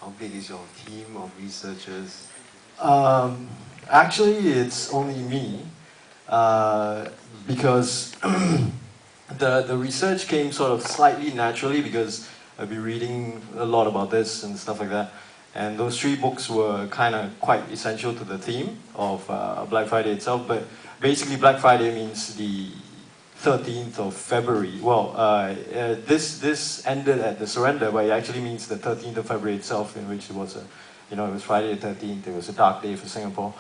How big is your team of researchers? Actually, it's only me, because the research came sort of slightly naturally because I've been reading a lot about this and stuff like that. And those three books were kind of quite essential to the theme of Black Friday itself. But basically, Black Friday means the 13th of February. Well, this ended at the surrender, but it actually means the 13th of February itself, in which it was it was Friday the 13th. It was a dark day for Singapore.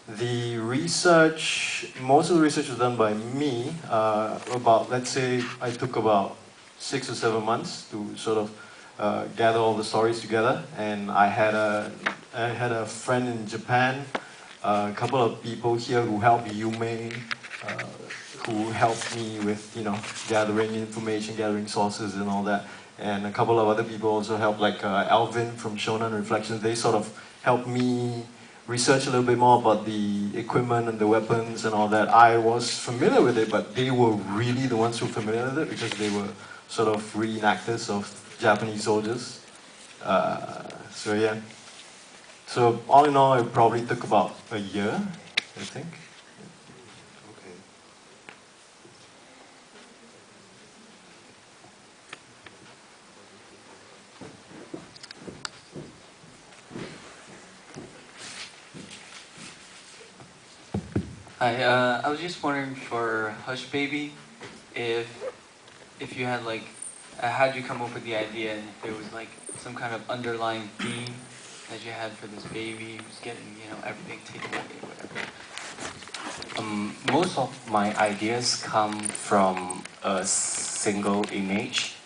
The research, most of the research was done by me. Let's say, I took about 6 or 7 months to sort of gather all the stories together, and I had a friend in Japan, a couple of people here who helped Yume, uh, who helped me with gathering information, gathering sources, and all that. And a couple of other people also helped, like Alvin from Shonan Reflections. They sort of helped me research a little bit more about the equipment and the weapons and all that. I was familiar with it, but they were really the ones who were familiar with it because they were sort of reenactors of Japanese soldiers. So yeah. So all in all, it probably took about a year, I think. Okay. Hi, I was just wondering for Hush Baby, if you had like, how'd you come up with the idea, and if there was like some kind of underlying theme that you had for this baby who's getting, everything taken away, whatever. Most of my ideas come from a single image.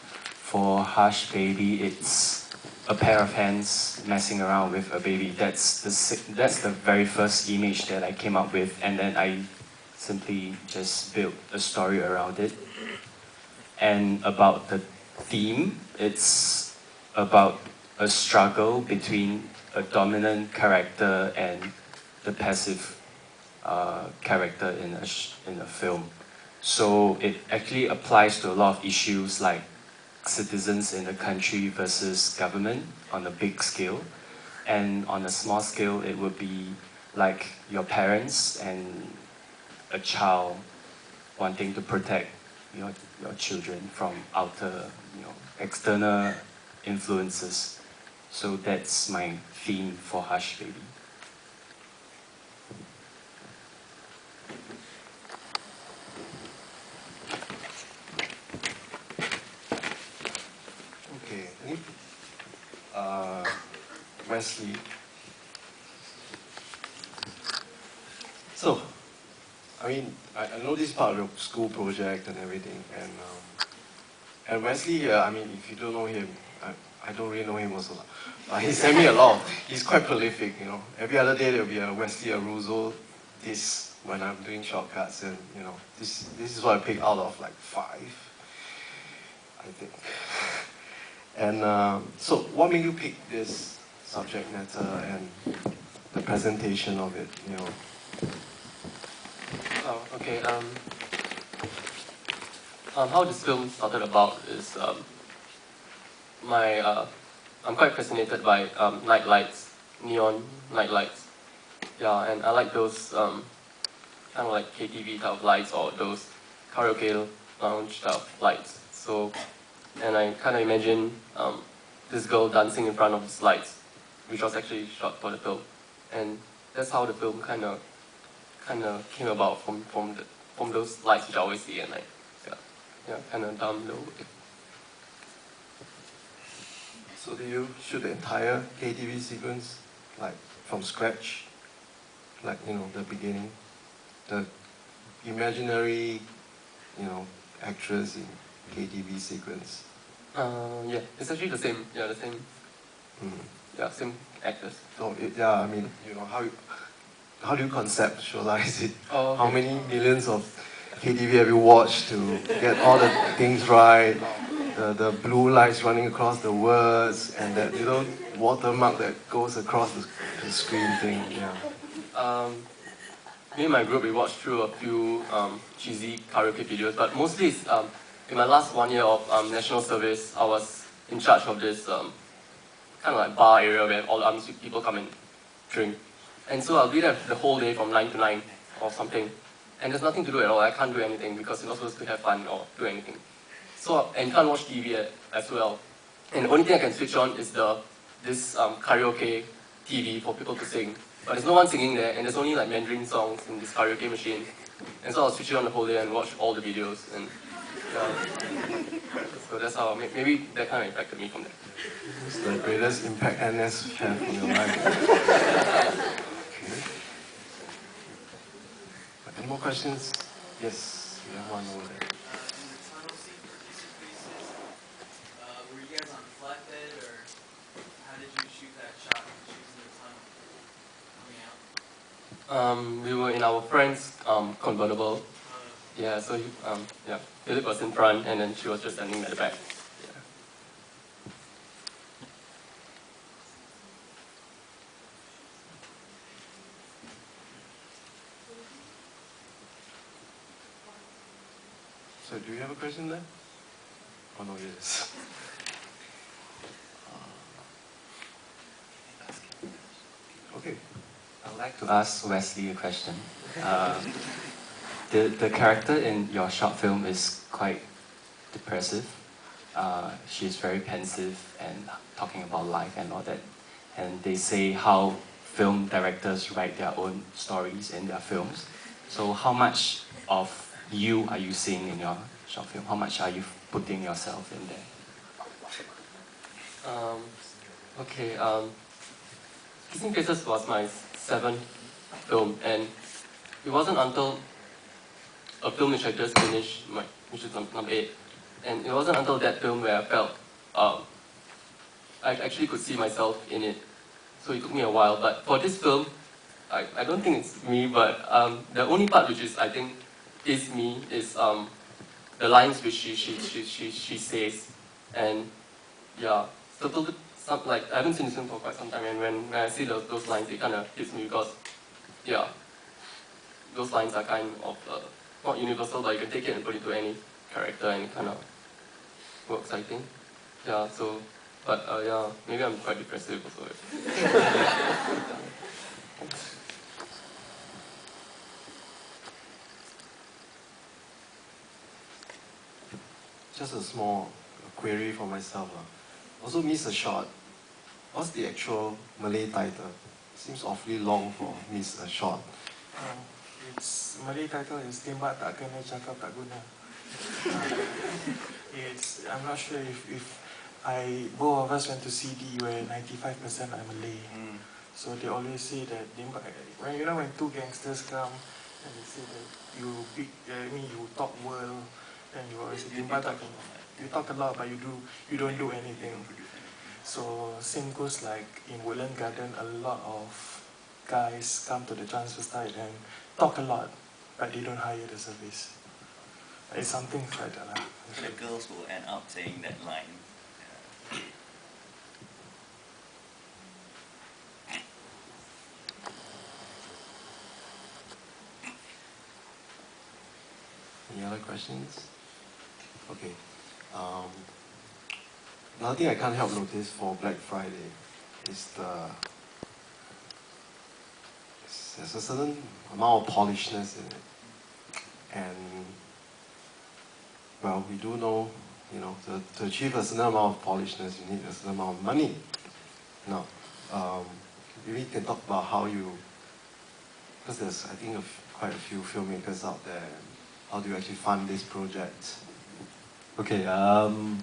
For Hush Baby, it's a pair of hands messing around with a baby. That's the very first image that I came up with, and then I simply just built a story around it. And about the theme, it's about a struggle between a dominant character and the passive character in a film. So it actually applies to a lot of issues like citizens in the country versus government on a big scale. And on a small scale, it would be like your parents and a child wanting to protect your children from outer, external influences. So that's my theme for Hush Baby. Okay. Wesley. So, I know this is part of your school project and everything, and Wesley, if you don't know him, I don't really know him also. He sent me a lot. He's quite prolific, Every other day there'll be a Wesley Aroozoo this when I'm doing shortcuts, and this is what I picked out of like 5, I think. And so, what made you pick this subject matter and the presentation of it? Oh, okay. How this film started about is I'm quite fascinated by night lights, neon night lights. Yeah, and I like those kind of like KTV type of lights or those karaoke lounge type of lights. So, and I kind of imagine this girl dancing in front of these lights, which was actually shot for the film, and that's how the film kind of came about from those lights which I always see at night. Yeah, kind of dumb though. So do you shoot the entire KTV sequence, like from scratch, like the beginning, the imaginary, actress in KTV sequence? Yeah, it's actually the same. Yeah, the same. Yeah, same actors. So yeah, how do you conceptualize it? Oh, okay. How many millions of KTV have you watched to get all the things right? The blue lights running across the words, and that little watermark that goes across the screen thing. Yeah. Me and my group, we watched through a few cheesy karaoke videos, but mostly it's, in my last 1 year of national service, I was in charge of this kind of like bar area where all the army people come and drink. And so I'll be there the whole day from 9 to 9 or something. And there's nothing to do at all. I can't do anything because you're not supposed to have fun or do anything. So, and you can't watch TV as well. And the only thing I can switch on is this karaoke TV for people to sing. But there's no one singing there, and there's only like Mandarin songs in this karaoke machine. And so I'll switch it on the whole day and watch all the videos. And so that's how, maybe that kind of impacted me from there. It's the greatest impact NS have in your life. Okay. Any more questions? Yes, we have one over there. Were you guys on flatbed, or how did you shoot that shot choosing the tunnel coming out? We were in our friend's convertible. Yeah, so Philip was in front, and then she was just standing at the back. Yeah. So do you have a question there? Oh no, yes. Okay. I'd like to ask Wesley a question. The character in your short film is quite depressive. She's very pensive and talking about life and all that. And they say how film directors write their own stories in their films. So how much of you are you seeing in your short film? How much are you putting yourself in there? Kissing Faces was my 7th film, and it wasn't until a film which I just finished, which is number 8, and it wasn't until that film where I felt I actually could see myself in it. So it took me a while, but for this film, I don't think it's me, but the only part which is, I think, is me is the lines which she says, and yeah, like I haven't seen this film for quite some time, and when I see those lines, it kind of hits me because, yeah, those lines are kind of not universal, but you can take it and put it to any character, and it kind of works, I think. Yeah, so, but yeah, maybe I'm quite depressive also. Just a small query for myself. Also Miss a Shot. What's the actual Malay title? Seems awfully long for Miss a Shot. Its Malay title is Tembak Tak Kena Cakap Tak Guna. I'm not sure if both of us went to CD where 95% are Malay. So they always say that when two gangsters come and they say that you talk well, and you always say Tembak Tak Kena. You talk a lot but you don't do anything. So same goes like in Woodland Garden, a lot of guys come to the transfer site and talk a lot, but they don't hire the service. It's something like that. The girls will end up saying that line. Any other questions? Okay. Another thing I can't help notice for Black Friday is there's a certain amount of polishness in it. And well, we do know, to achieve a certain amount of polishness, you need a certain amount of money. Now, maybe you can talk about how because there's, I think, quite a few filmmakers out there. How do you actually fund this project? Okay,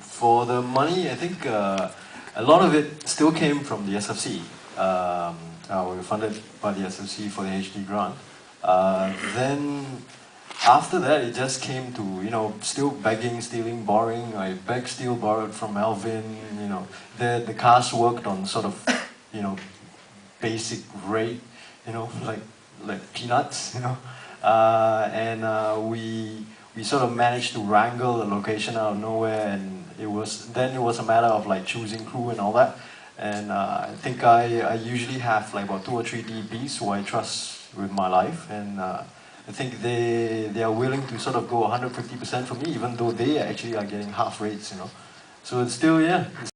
for the money, I think a lot of it still came from the SFC. We were funded by the SFC for the HD grant. Then after that, it just came to, still begging, stealing, borrowing. I begged, steal, borrowed from Alvin. The cast worked on sort of, basic rate, like peanuts, and we sort of managed to wrangle a location out of nowhere, and it was a matter of like choosing crew and all that. And I think I usually have like about 2 or 3 DPs who I trust with my life, and I think they are willing to sort of go 150% for me, even though they actually are getting half rates, So it's still, yeah.